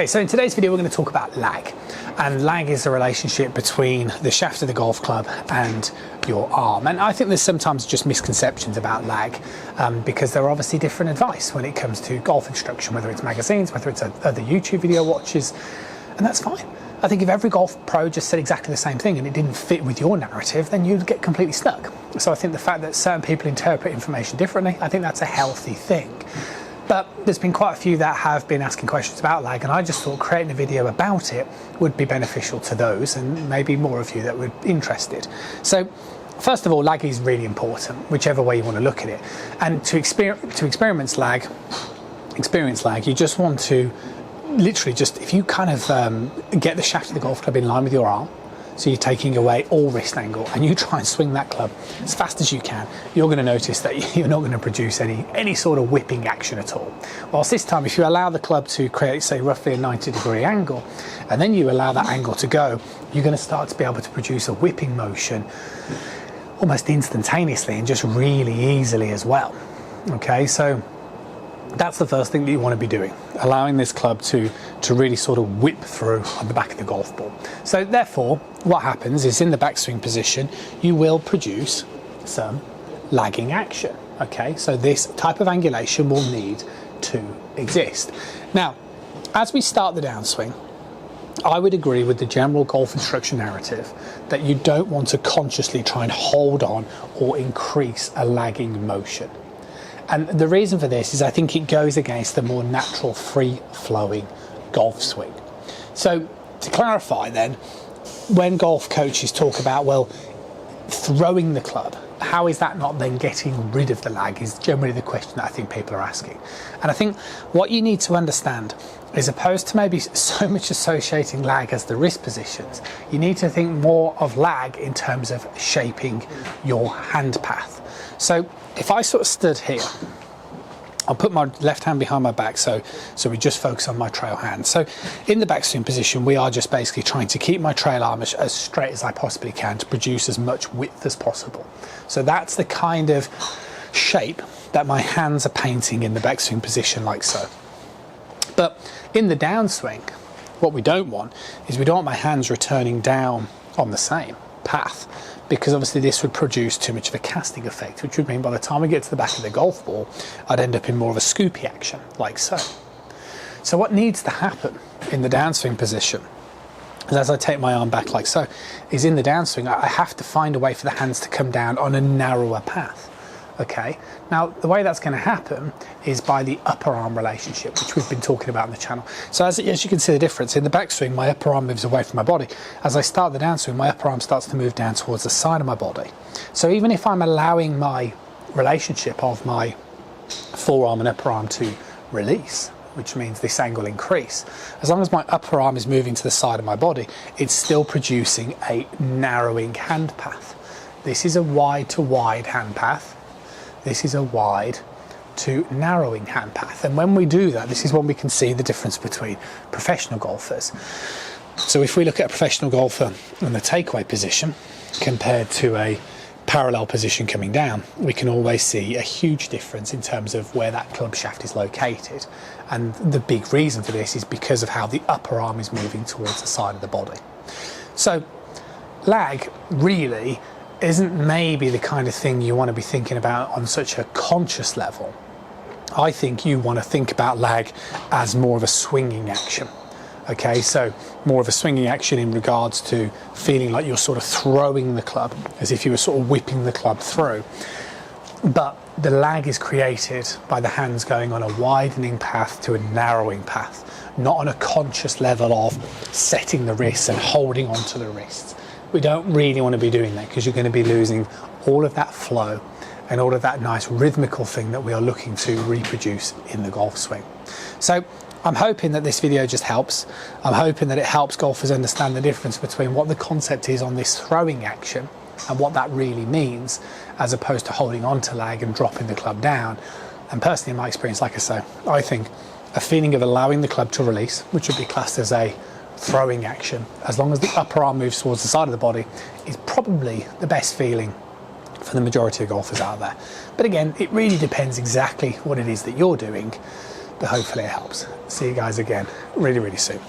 Okay, so in today's video we're going to talk about lag, and lag is the relationship between the shaft of the golf club and your arm. And I think there's sometimes just misconceptions about lag because there are obviously different advice when it comes to golf instruction, whether it's magazines, whether it's other YouTube video watches, and that's fine. I think if every golf pro just said exactly the same thing and it didn't fit with your narrative, then you'd get completely stuck. So I think the fact that certain people interpret information differently, I think that's a healthy thing. But there's been quite a few that have been asking questions about lag, and I just thought creating a video about it would be beneficial to those and maybe more of you that were interested. So first of all, lag is really important, whichever way you want to look at it. And to experience lag, you just want to literally just, if you kind of get the shaft of the golf club in line with your arm, so you're taking away all wrist angle, and you try and swing that club as fast as you can, you're going to notice that you're not going to produce any sort of whipping action at all. Whilst this time, if you allow the club to create, say, roughly a 90-degree angle, and then you allow that angle to go, you're going to start to be able to produce a whipping motion almost instantaneously and just really easily as well. Okay, so that's the first thing that you want to be doing, allowing this club to really sort of whip through on the back of the golf ball. So therefore, what happens is in the backswing position, you will produce some lagging action. Okay, so this type of angulation will need to exist. Now, as we start the downswing, I would agree with the general golf instruction narrative that you don't want to consciously try and hold on or increase a lagging motion. And the reason for this is I think it goes against the more natural, free-flowing golf swing. So to clarify then, when golf coaches talk about, well, throwing the club, how is that not then getting rid of the lag, is generally the question that I think people are asking. And I think what you need to understand is, opposed to maybe so much associating lag as the wrist positions, you need to think more of lag in terms of shaping your hand path. So if I sort of stood here, I'll put my left hand behind my back so we just focus on my trail hand. So in the backswing position, we are just basically trying to keep my trail arm as straight as I possibly can to produce as much width as possible. So that's the kind of shape that my hands are painting in the backswing position, like so. But in the downswing, what we don't want is we don't want my hands returning down on the same path, because obviously this would produce too much of a casting effect, which would mean by the time we get to the back of the golf ball, I'd end up in more of a scoopy action, like so. So what needs to happen in the downswing position is, as I take my arm back like so, is in the downswing, I have to find a way for the hands to come down on a narrower path. Okay, now the way that's going to happen is by the upper arm relationship, which we've been talking about on the channel. So as you can see the difference, in the backswing, my upper arm moves away from my body. As I start the downswing, my upper arm starts to move down towards the side of my body. So even if I'm allowing my relationship of my forearm and upper arm to release, which means this angle increase, as long as my upper arm is moving to the side of my body, it's still producing a narrowing hand path. This is a wide to wide hand path. This is a wide to narrowing hand path. And when we do that, this is when we can see the difference between professional golfers. So if we look at a professional golfer in the takeaway position compared to a parallel position coming down, we can always see a huge difference in terms of where that club shaft is located. And the big reason for this is because of how the upper arm is moving towards the side of the body. So lag really isn't maybe the kind of thing you want to be thinking about on such a conscious level. I think you want to think about lag as more of a swinging action. Okay, so more of a swinging action in regards to feeling like you're sort of throwing the club, as if you were sort of whipping the club through. But the lag is created by the hands going on a widening path to a narrowing path, not on a conscious level of setting the wrists and holding onto the wrists. We don't really want to be doing that, because you're going to be losing all of that flow and all of that nice rhythmical thing that we are looking to reproduce in the golf swing. So I'm hoping that this video just helps. I'm hoping that it helps golfers understand the difference between what the concept is on this throwing action and what that really means, as opposed to holding on to lag and dropping the club down. And personally, in my experience, like I say, I think a feeling of allowing the club to release, which would be classed as a throwing action, as long as the upper arm moves towards the side of the body, is probably the best feeling for the majority of golfers out there. But again, it really depends exactly what it is that you're doing. but hopefully it helps. See you guys again really, really soon.